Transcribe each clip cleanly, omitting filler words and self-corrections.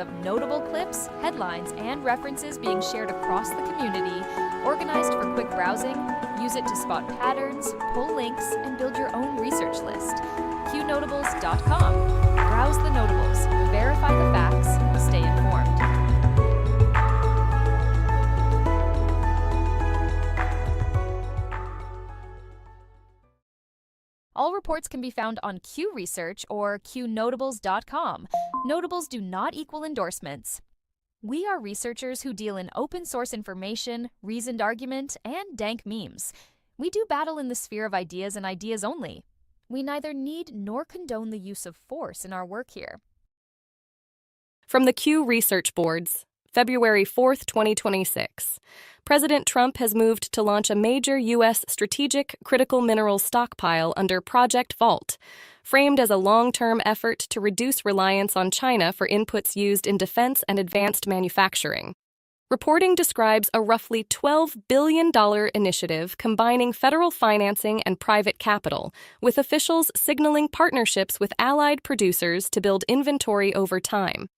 of notable clips, headlines, and references being shared across the community, organized for quick browsing. Use it to spot patterns, pull links, and build your own research list. Qnotables.com. Browse the notables, verify the facts, stay informed. All reports can be found on Q Research or Qnotables.com. Notables do not equal endorsements. We are researchers who deal in open source information, reasoned argument, and dank memes. We do battle in the sphere of ideas and ideas only. We neither need nor condone the use of force in our work here. From the Q Research Boards, February 4, 2026. President Trump has moved to launch a major U.S. strategic critical minerals stockpile under Project Vault, framed as a long-term effort to reduce reliance on China for inputs used in defense and advanced manufacturing. Reporting describes a roughly $12 billion initiative combining federal financing and private capital, with officials signaling partnerships with allied producers to build inventory over time.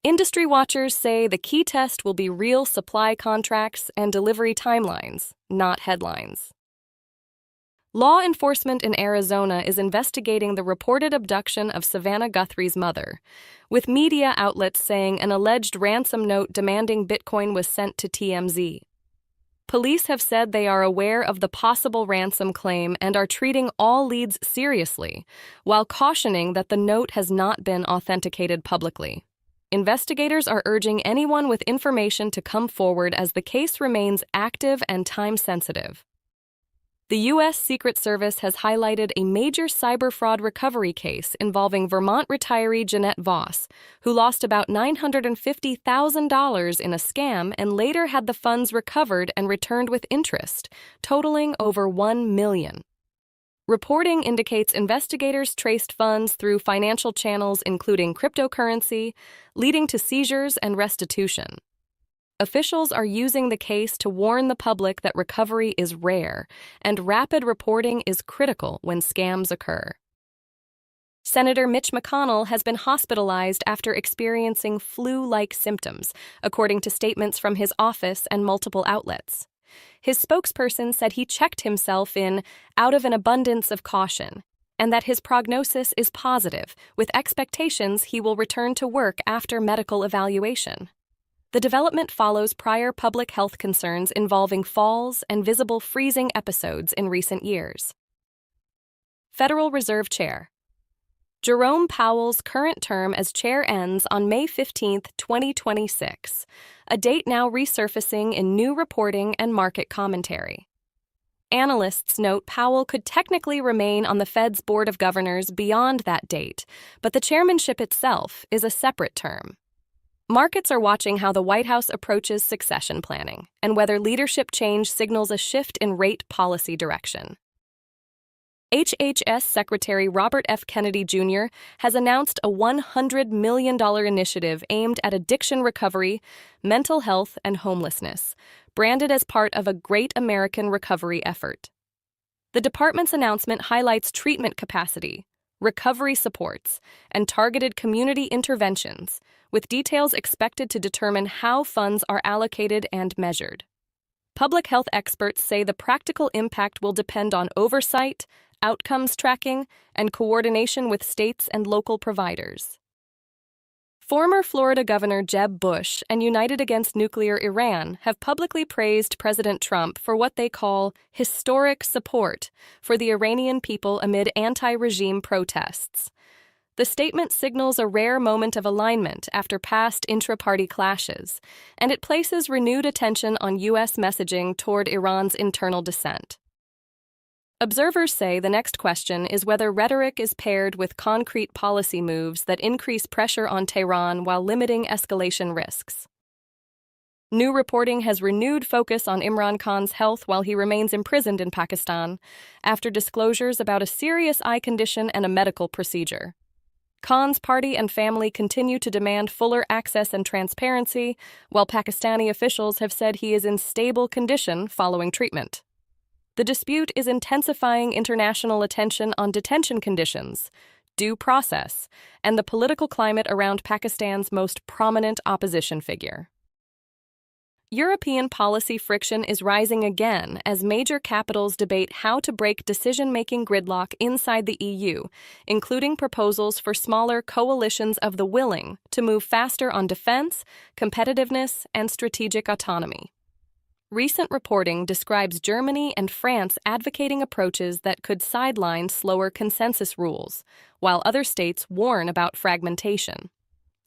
Industry watchers say the key test will be real supply contracts and delivery timelines, not headlines. Law enforcement in Arizona is investigating the reported abduction of Savannah Guthrie's mother, with media outlets saying an alleged ransom note demanding Bitcoin was sent to TMZ. Police have said they are aware of the possible ransom claim and are treating all leads seriously, while cautioning that the note has not been authenticated publicly. Investigators are urging anyone with information to come forward as the case remains active and time-sensitive. The U.S. Secret Service has highlighted a major cyber fraud recovery case involving Vermont retiree Jeanette Voss, who lost about $950,000 in a scam and later had the funds recovered and returned with interest, totaling over $1 million. Reporting indicates investigators traced funds through financial channels including cryptocurrency, leading to seizures and restitution. Officials are using the case to warn the public that recovery is rare, and rapid reporting is critical when scams occur. Senator Mitch McConnell has been hospitalized after experiencing flu-like symptoms, according to statements from his office and multiple outlets. His spokesperson said he checked himself in out of an abundance of caution, and that his prognosis is positive, with expectations he will return to work after medical evaluation. The development follows prior public health concerns involving falls and visible freezing episodes in recent years. Federal Reserve Chair Jerome Powell's current term as chair ends on May 15, 2026, a date now resurfacing in new reporting and market commentary. Analysts note Powell could technically remain on the Fed's Board of Governors beyond that date, but the chairmanship itself is a separate term. Markets are watching how the White House approaches succession planning and whether leadership change signals a shift in rate policy direction. HHS Secretary Robert F. Kennedy Jr. has announced a $100 million initiative aimed at addiction recovery, mental health, and homelessness, branded as part of a Great American Recovery effort. The department's announcement highlights treatment capacity, recovery supports, and targeted community interventions, with details expected to determine how funds are allocated and measured. Public health experts say the practical impact will depend on oversight, outcomes tracking, and coordination with states and local providers. Former Florida Governor Jeb Bush and United Against Nuclear Iran have publicly praised President Trump for what they call historic support for the Iranian people amid anti-regime protests. The statement signals a rare moment of alignment after past intra-party clashes, and it places renewed attention on U.S. messaging toward Iran's internal dissent. Observers say the next question is whether rhetoric is paired with concrete policy moves that increase pressure on Tehran while limiting escalation risks. New reporting has renewed focus on Imran Khan's health while he remains imprisoned in Pakistan, after disclosures about a serious eye condition and a medical procedure. Khan's party and family continue to demand fuller access and transparency, while Pakistani officials have said he is in stable condition following treatment. The dispute is intensifying international attention on detention conditions, due process, and the political climate around Pakistan's most prominent opposition figure. European policy friction is rising again as major capitals debate how to break decision-making gridlock inside the EU, including proposals for smaller coalitions of the willing to move faster on defense, competitiveness, and strategic autonomy. Recent reporting describes Germany and France advocating approaches that could sideline slower consensus rules, while other states warn about fragmentation.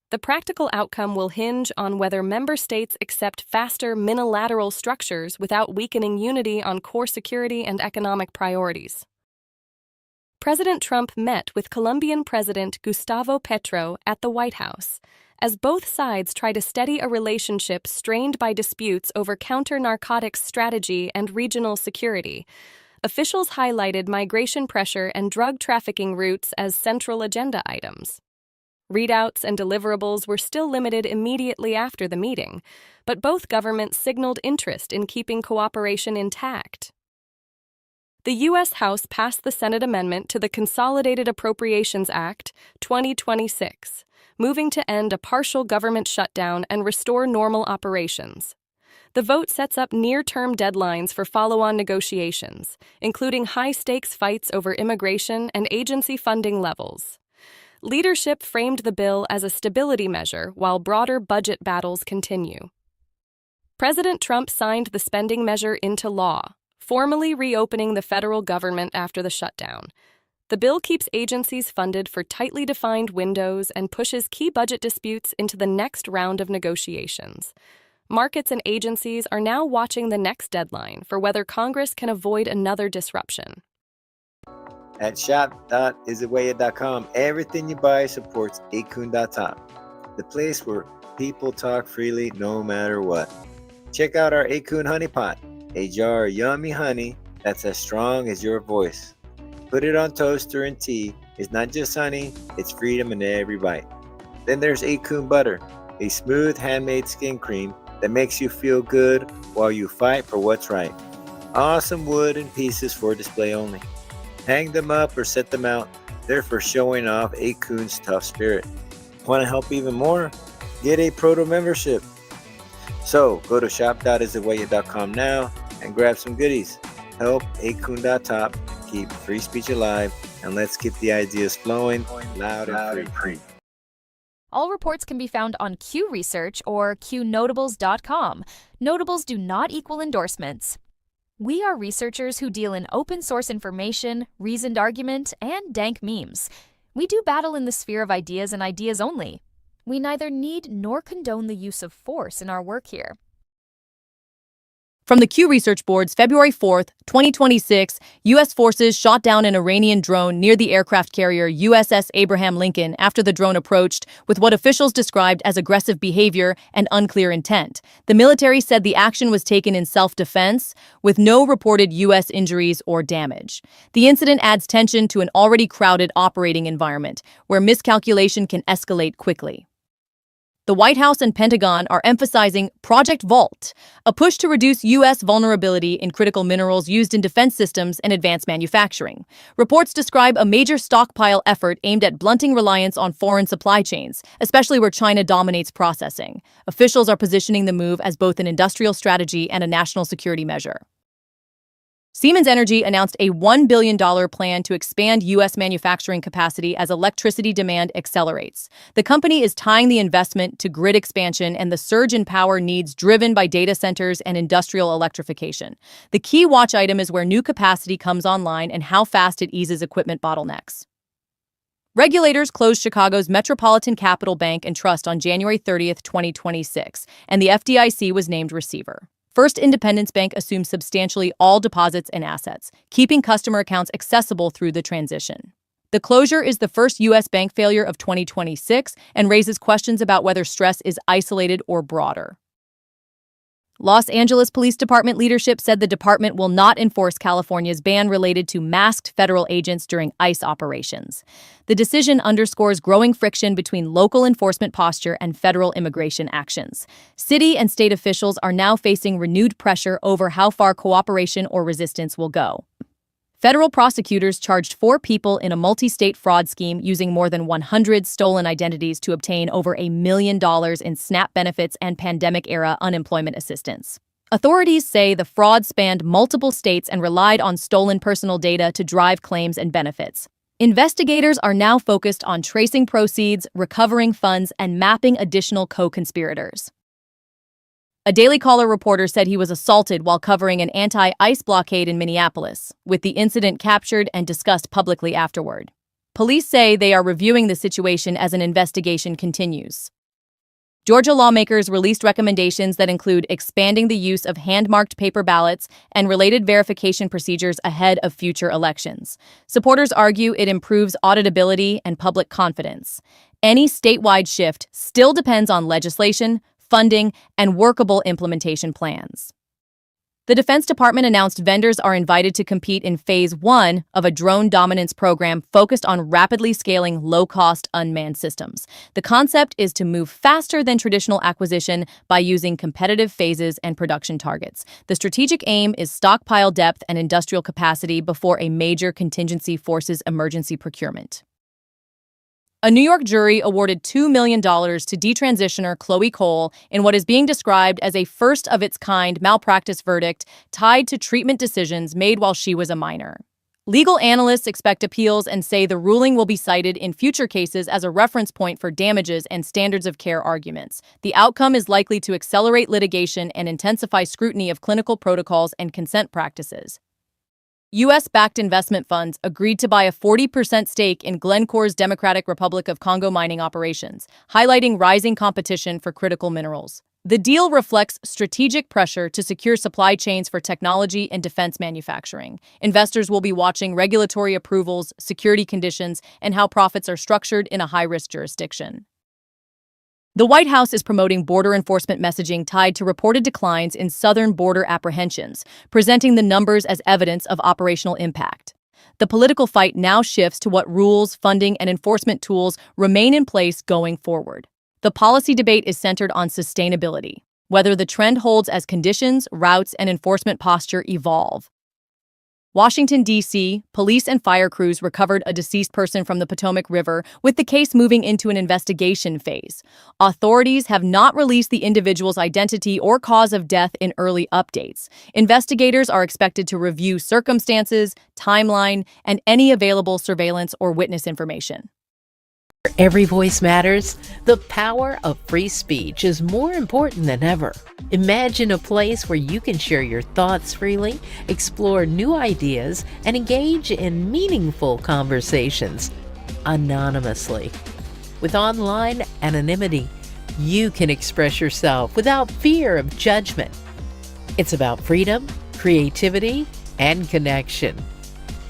The practical outcome will hinge on whether member states accept faster minilateral structures without weakening unity on core security and economic priorities. President Trump met with Colombian President Gustavo Petro at the White House, as both sides try to steady a relationship strained by disputes over counter-narcotics strategy and regional security. Officials highlighted migration pressure and drug trafficking routes as central agenda items. Readouts and deliverables were still limited immediately after the meeting, but both governments signaled interest in keeping cooperation intact. The U.S. House passed the Senate amendment to the Consolidated Appropriations Act, 2026, moving to end a partial government shutdown and restore normal operations. The vote sets up near-term deadlines for follow-on negotiations, including high-stakes fights over immigration and agency funding levels. Leadership framed the bill as a stability measure while broader budget battles continue. President Trump signed the spending measure into law, formally reopening the federal government after the shutdown. The bill keeps agencies funded for tightly defined windows and pushes key budget disputes into the next round of negotiations. Markets and agencies are now watching the next deadline for whether Congress can avoid another disruption. At shop.isawaya.com, everything you buy supports Acun.top, the place where people talk freely no matter what. Check out our Acun Honey Pot, a jar of yummy honey that's as strong as your voice. Put it on toaster and tea. It's not just honey, it's freedom in every bite. Then there's Acun Butter, a smooth handmade skin cream that makes you feel good while you fight for what's right. Awesome wood and pieces for display only. Hang them up or set them out. They're for showing off Acun's tough spirit. Want to help even more? Get a proto membership. So go to shop.isawaya.com now and grab some goodies. Help Acun.top keep free speech alive, and let's keep the ideas flowing loud and free. All reports can be found on Q Research or Qnotables.com. Notables do not equal endorsements. We are researchers who deal in open source information, reasoned argument, and dank memes. We do battle in the sphere of ideas and ideas only. We neither need nor condone the use of force in our work here. From the Q Research Board's February 4, 2026, U.S. forces shot down an Iranian drone near the aircraft carrier USS Abraham Lincoln after the drone approached with what officials described as aggressive behavior and unclear intent. The military said the action was taken in self-defense, with no reported U.S. injuries or damage. The incident adds tension to an already crowded operating environment, where miscalculation can escalate quickly. The White House and Pentagon are emphasizing Project Vault, a push to reduce U.S. vulnerability in critical minerals used in defense systems and advanced manufacturing. Reports describe a major stockpile effort aimed at blunting reliance on foreign supply chains, especially where China dominates processing. Officials are positioning the move as both an industrial strategy and a national security measure. Siemens Energy announced a $1 billion plan to expand U.S. manufacturing capacity as electricity demand accelerates. The company is tying the investment to grid expansion and the surge in power needs driven by data centers and industrial electrification. The key watch item is where new capacity comes online and how fast it eases equipment bottlenecks. Regulators closed Chicago's Metropolitan Capital Bank and Trust on January 30, 2026, and the FDIC was named receiver. First Independence Bank assumes substantially all deposits and assets, keeping customer accounts accessible through the transition. The closure is the first U.S. bank failure of 2026 and raises questions about whether stress is isolated or broader. Los Angeles Police Department leadership said the department will not enforce California's ban related to masked federal agents during ICE operations. The decision underscores growing friction between local enforcement posture and federal immigration actions. City and state officials are now facing renewed pressure over how far cooperation or resistance will go. Federal prosecutors charged 4 people in a multi-state fraud scheme using more than 100 stolen identities to obtain over $1 million in SNAP benefits and pandemic-era unemployment assistance. Authorities say the fraud spanned multiple states and relied on stolen personal data to drive claims and benefits. Investigators are now focused on tracing proceeds, recovering funds, and mapping additional co-conspirators. A Daily Caller reporter said he was assaulted while covering an anti-ICE blockade in Minneapolis, with the incident captured and discussed publicly afterward. Police say they are reviewing the situation as an investigation continues. Georgia lawmakers released recommendations that include expanding the use of hand-marked paper ballots and related verification procedures ahead of future elections. Supporters argue it improves auditability and public confidence. Any statewide shift still depends on legislation, funding, and workable implementation plans. The Defense Department announced vendors are invited to compete in Phase 1 of a drone dominance program focused on rapidly scaling low-cost unmanned systems. The concept is to move faster than traditional acquisition by using competitive phases and production targets. The strategic aim is stockpile depth and industrial capacity before a major contingency forces emergency procurement. A New York jury awarded $2 million to detransitioner Chloe Cole in what is being described as a first-of-its-kind malpractice verdict tied to treatment decisions made while she was a minor. Legal analysts expect appeals and say the ruling will be cited in future cases as a reference point for damages and standards of care arguments. The outcome is likely to accelerate litigation and intensify scrutiny of clinical protocols and consent practices. U.S.-backed investment funds agreed to buy a 40% stake in Glencore's Democratic Republic of Congo mining operations, highlighting rising competition for critical minerals. The deal reflects strategic pressure to secure supply chains for technology and defense manufacturing. Investors will be watching regulatory approvals, security conditions, and how profits are structured in a high-risk jurisdiction. The White House is promoting border enforcement messaging tied to reported declines in southern border apprehensions, presenting the numbers as evidence of operational impact. The political fight now shifts to what rules, funding, and enforcement tools remain in place going forward. The policy debate is centered on sustainability, whether the trend holds as conditions, routes, and enforcement posture evolve. Washington, D.C., police and fire crews recovered a deceased person from the Potomac River, with the case moving into an investigation phase. Authorities have not released the individual's identity or cause of death in early updates. Investigators are expected to review circumstances, timeline, and any available surveillance or witness information. Every voice matters. The power of free speech is more important than ever. Imagine a place where you can share your thoughts freely, explore new ideas, and engage in meaningful conversations anonymously. With online anonymity, you can express yourself without fear of judgment. It's about freedom, creativity, and connection.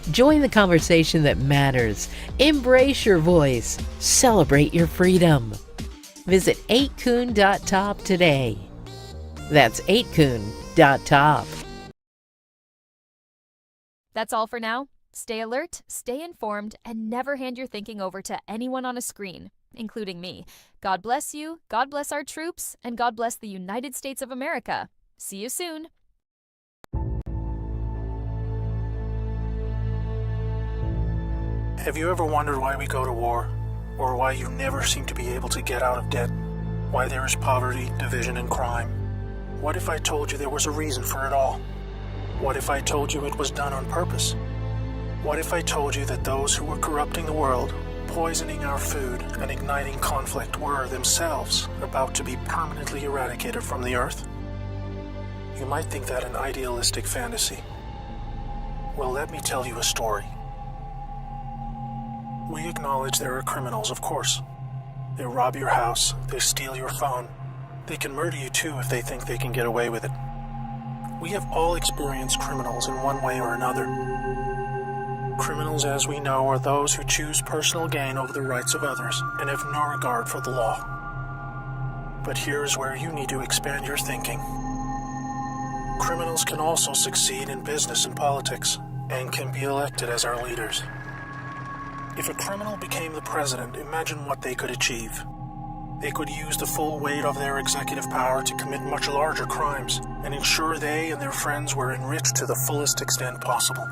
Join the conversation that matters. Embrace your voice. Celebrate your freedom. Visit 8kun.top today. That's 8kun.top. That's all for now. Stay alert, stay informed, and never hand your thinking over to anyone on a screen, including me. God bless you, God bless our troops, and God bless the United States of America. See you soon. Have you ever wondered why we go to war? Or why you never seem to be able to get out of debt? Why there is poverty, division, and crime? What if I told you there was a reason for it all? What if I told you it was done on purpose? What if I told you that those who were corrupting the world, poisoning our food, and igniting conflict were themselves about to be permanently eradicated from the earth? You might think that an idealistic fantasy. Well, let me tell you a story. We acknowledge there are criminals, of course. They rob your house, they steal your phone. They can murder you too if they think they can get away with it. We have all experienced criminals in one way or another. Criminals, as we know, are those who choose personal gain over the rights of others and have no regard for the law. But here's where you need to expand your thinking. Criminals can also succeed in business and politics and can be elected as our leaders. If a criminal became the president, imagine what they could achieve. They could use the full weight of their executive power to commit much larger crimes and ensure they and their friends were enriched to the fullest extent possible.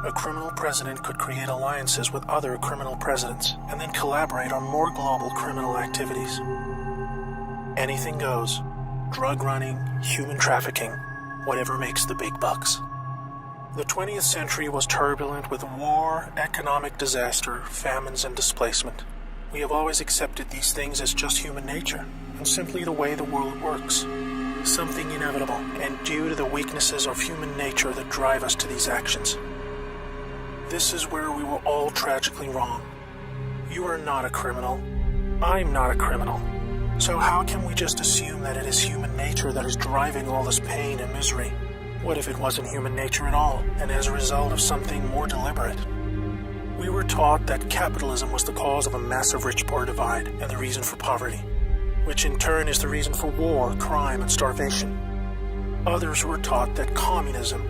A criminal president could create alliances with other criminal presidents and then collaborate on more global criminal activities. Anything goes. Drug running, human trafficking, whatever makes the big bucks. The 20th century was turbulent with war, economic disaster, famines, and displacement. We have always accepted these things as just human nature and simply the way the world works. Something inevitable and due to the weaknesses of human nature that drive us to these actions. This is where we were all tragically wrong. You are not a criminal. I'm not a criminal. So how can we just assume that it is human nature that is driving all this pain and misery? What if it wasn't human nature at all, and as a result of something more deliberate? We were taught that capitalism was the cause of a massive rich-poor divide and the reason for poverty, which in turn is the reason for war, crime, and starvation. Others were taught that communism,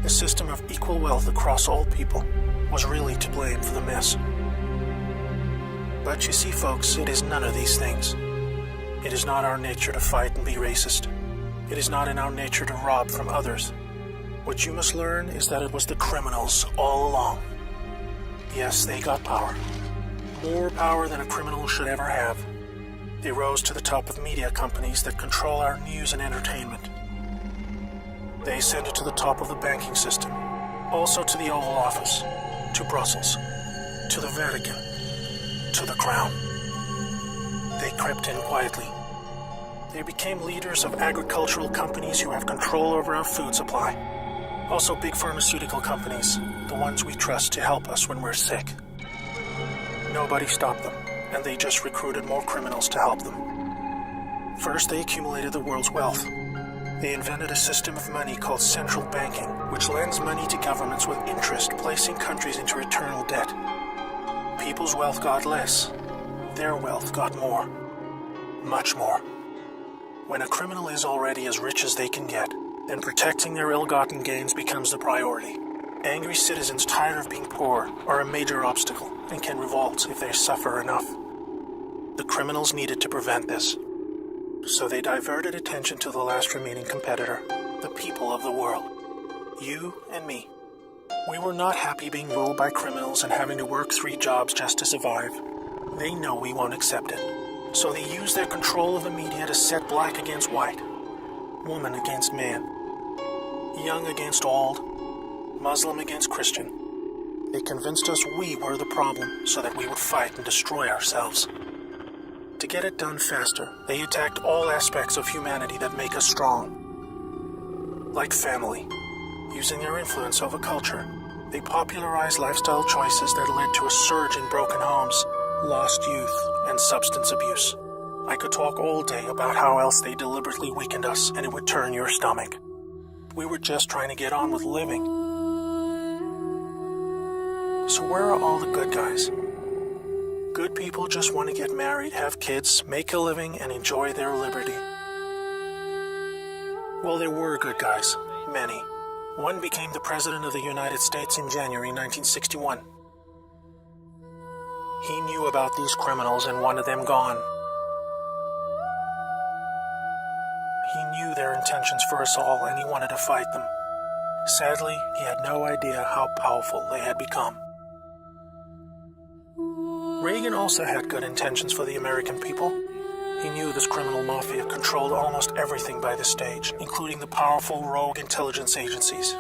a system of equal wealth across all people, was really to blame for the mess. But you see, folks, it is none of these things. It is not our nature to fight and be racist. It is not in our nature to rob from others. What you must learn is that it was the criminals all along. Yes, they got power. More power than a criminal should ever have. They rose to the top of media companies that control our news and entertainment. They ascended to the top of the banking system, also to the Oval Office, to Brussels, to the Vatican, to the Crown. They crept in quietly. They became leaders of agricultural companies who have control over our food supply. Also big pharmaceutical companies, the ones we trust to help us when we're sick. Nobody stopped them, and they just recruited more criminals to help them. First, they accumulated the world's wealth. They invented a system of money called central banking, which lends money to governments with interest, placing countries into eternal debt. People's wealth got less. Their wealth got more. Much more. When a criminal is already as rich as they can get, then protecting their ill-gotten gains becomes the priority. Angry citizens tired of being poor are a major obstacle and can revolt if they suffer enough. The criminals needed to prevent this. So they diverted attention to the last remaining competitor, the people of the world. You and me. We were not happy being ruled by criminals and having to work 3 jobs just to survive. They know we won't accept it. So they use their control of the media to set black against white, woman against man, young against old, Muslim against Christian. They convinced us we were the problem so that we would fight and destroy ourselves. To get it done faster, they attacked all aspects of humanity that make us strong. Like family. Using their influence over culture, they popularized lifestyle choices that led to a surge in broken homes, lost youth, and substance abuse. I could talk all day about how else they deliberately weakened us, and it would turn your stomach. We were just trying to get on with living. So where are all the good guys? Good people just want to get married, have kids, make a living, and enjoy their liberty. Well, there were good guys. Many. One became the President of the United States in January 1961. He knew about these criminals and wanted them gone. He knew their intentions for us all, and he wanted to fight them. Sadly, he had no idea how powerful they had become. Reagan also had good intentions for the American people. He knew this criminal mafia controlled almost everything by this stage, including the powerful rogue intelligence agencies.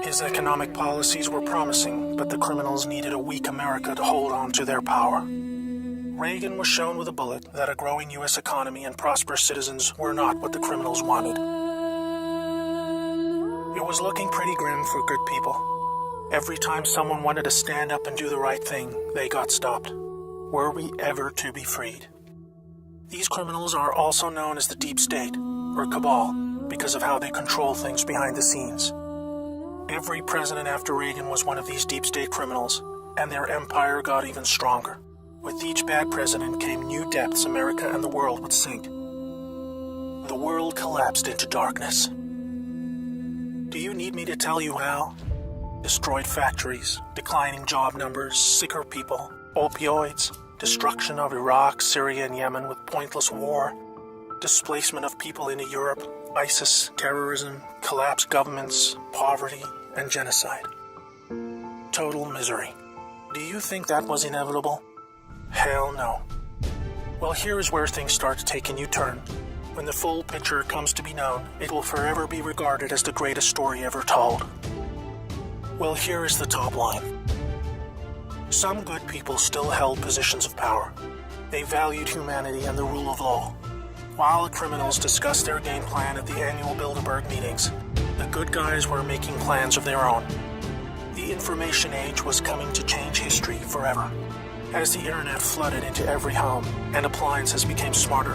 His economic policies were promising, but the criminals needed a weak America to hold on to their power. Reagan was shown with a bullet that a growing U.S. economy and prosperous citizens were not what the criminals wanted. It was looking pretty grim for good people. Every time someone wanted to stand up and do the right thing, they got stopped. Were we ever to be freed? These criminals are also known as the deep state, or cabal, because of how they control things behind the scenes. Every president after Reagan was one of these deep state criminals, and their empire got even stronger. With each bad president came new depths America and the world would sink. The world collapsed into darkness. Do you need me to tell you how? Destroyed factories, declining job numbers, sicker people, opioids, destruction of Iraq, Syria, and Yemen with pointless war, displacement of people into Europe, ISIS, terrorism, collapsed governments, poverty, and genocide. total misery. Do you think that was inevitable? Hell no. Well, here is where things start to take a new turn. When the full picture comes to be known, it will forever be regarded as the greatest story ever told. Well, here is the top line. Some good people still held positions of power. They valued humanity and the rule of law. While the criminals discussed their game plan at the annual Bilderberg meetings, the good guys were making plans of their own. The information age was coming to change history forever. As the internet flooded into every home and appliances became smarter,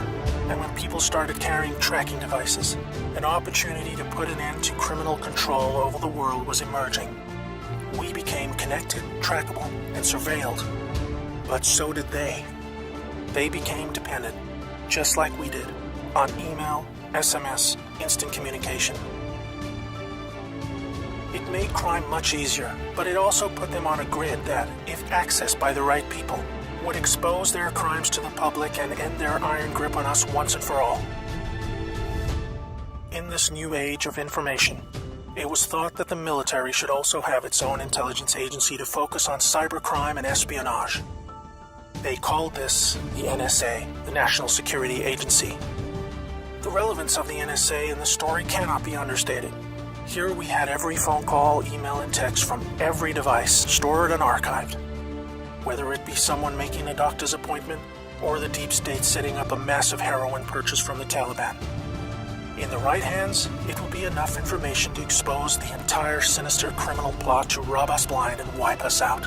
and when people started carrying tracking devices, an opportunity to put an end to criminal control over the world was emerging. We became connected, trackable, and surveilled. But so did they. They became dependent, just like we did, on email, SMS, instant communication. It made crime much easier, but it also put them on a grid that, if accessed by the right people, would expose their crimes to the public and end their iron grip on us once and for all. In this new age of information, it was thought that the military should also have its own intelligence agency to focus on cybercrime and espionage. They called this the NSA, the National Security Agency. The relevance of the NSA in the story cannot be understated. Here we had every phone call, email, and text from every device stored and archived. Whether it be someone making a doctor's appointment or the deep state setting up a massive heroin purchase from the Taliban. In the right hands, it will be enough information to expose the entire sinister criminal plot to rob us blind and wipe us out.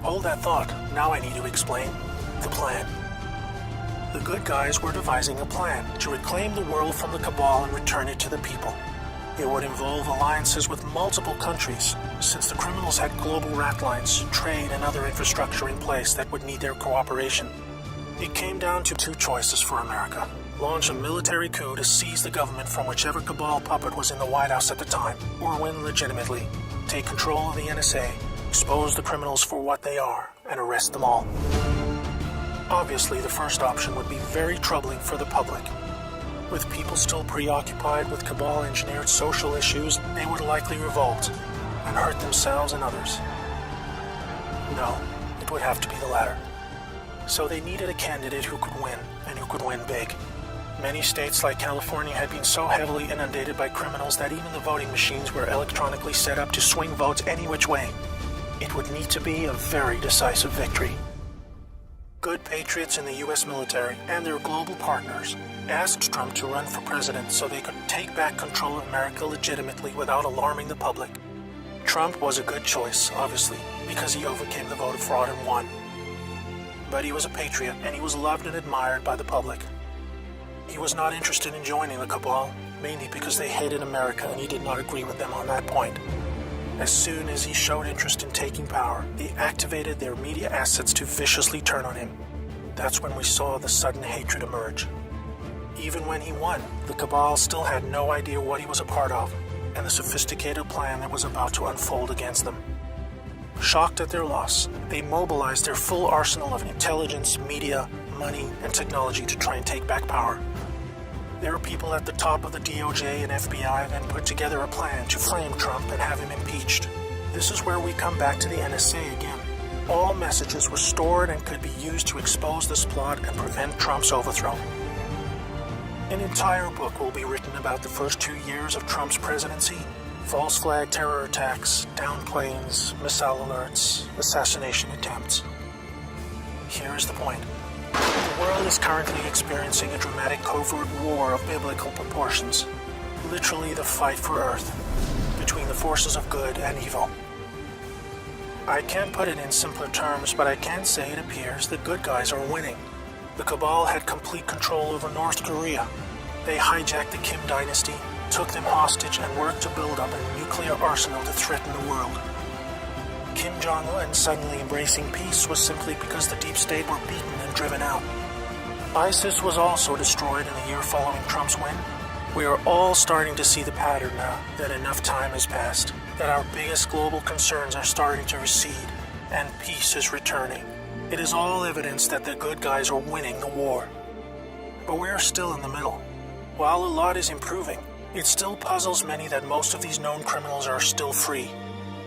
Hold that thought. Now I need to explain the plan. The good guys were devising a plan to reclaim the world from the cabal and return it to the people. It would involve alliances with multiple countries, since the criminals had global rat lines, trade, and other infrastructure in place that would need their cooperation. It came down to two choices for America. Launch a military coup to seize the government from whichever cabal puppet was in the White House at the time, or win legitimately, take control of the NSA, expose the criminals for what they are, and arrest them all. Obviously, the first option would be very troubling for the public. With people still preoccupied with cabal-engineered social issues, they would likely revolt and hurt themselves and others. No, it would have to be the latter. So they needed a candidate who could win, and who could win big. Many states like California had been so heavily inundated by criminals that even the voting machines were electronically set up to swing votes any which way. It would need to be a very decisive victory. Good patriots in the U.S. military and their global partners asked Trump to run for president so they could take back control of America legitimately without alarming the public. Trump was a good choice, obviously, because he overcame the voter fraud and won. But he was a patriot, and he was loved and admired by the public. He was not interested in joining the cabal, mainly because they hated America and he did not agree with them on that point. As soon as he showed interest in taking power, they activated their media assets to viciously turn on him. That's when we saw the sudden hatred emerge. Even when he won, the cabal still had no idea what he was a part of, and the sophisticated plan that was about to unfold against them. Shocked at their loss, they mobilized their full arsenal of intelligence, media, money, and technology to try and take back power. There are people at the top of the DOJ and FBI then put together a plan to flame Trump and have him impeached. This is where we come back to the NSA again. All messages were stored and could be used to expose this plot and prevent Trump's overthrow. An entire book will be written about the first 2 years of Trump's presidency. False flag terror attacks, downed planes, missile alerts, assassination attempts. Here is the point. The world is currently experiencing a dramatic covert war of biblical proportions. Literally the fight for Earth, between the forces of good and evil. I can't put it in simpler terms, but I can say it appears the good guys are winning. The cabal had complete control over North Korea. They hijacked the Kim dynasty, took them hostage, and worked to build up a nuclear arsenal to threaten the world. Kim Jong-un suddenly embracing peace was simply because the deep state were beaten and driven out. ISIS was also destroyed in the year following Trump's win. We are all starting to see the pattern now that enough time has passed, that our biggest global concerns are starting to recede, and peace is returning. It is all evidence that the good guys are winning the war. But we are still in the middle. While a lot is improving, it still puzzles many that most of these known criminals are still free.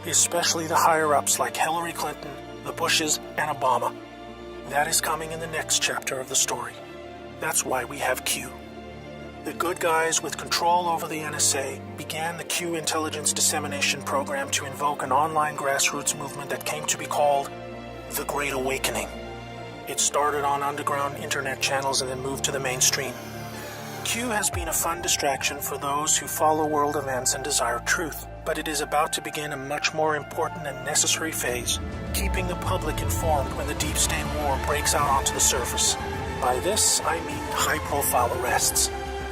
especially the higher-ups like Hillary Clinton, the Bushes, and Obama. That is coming in the next chapter of the story. That's why we have Q. The good guys with control over the NSA began the Q intelligence dissemination program to invoke an online grassroots movement that came to be called the Great Awakening. It started on underground internet channels and then moved to the mainstream. Q has been a fun distraction for those who follow world events and desire truth, but it is about to begin a much more important and necessary phase, keeping the public informed when the deep state war breaks out onto the surface. By this, I mean high-profile arrests.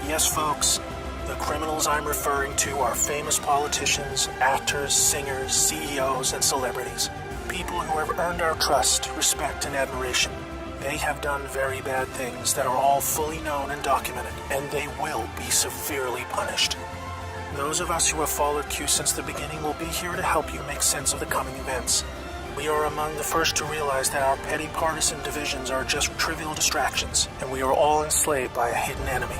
Yes, folks, the criminals I'm referring to are famous politicians, actors, singers, CEOs, and celebrities. People who have earned our trust, respect, and admiration. They have done very bad things that are all fully known and documented, and they will be severely punished. Those of us who have followed Q since the beginning will be here to help you make sense of the coming events. We are among the first to realize that our petty partisan divisions are just trivial distractions, and we are all enslaved by a hidden enemy.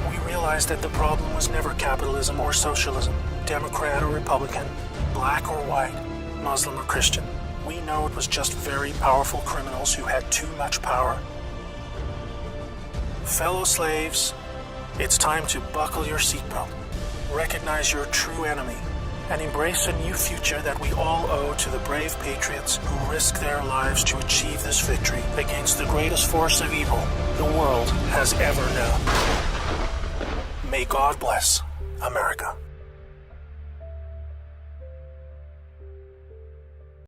We realize that the problem was never capitalism or socialism, Democrat or Republican, black or white, Muslim or Christian. We know it was just very powerful criminals who had too much power. Fellow slaves, it's time to buckle your seatbelt, recognize your true enemy, and embrace a new future that we all owe to the brave patriots who risk their lives to achieve this victory against the greatest force of evil the world has ever known. May God bless America.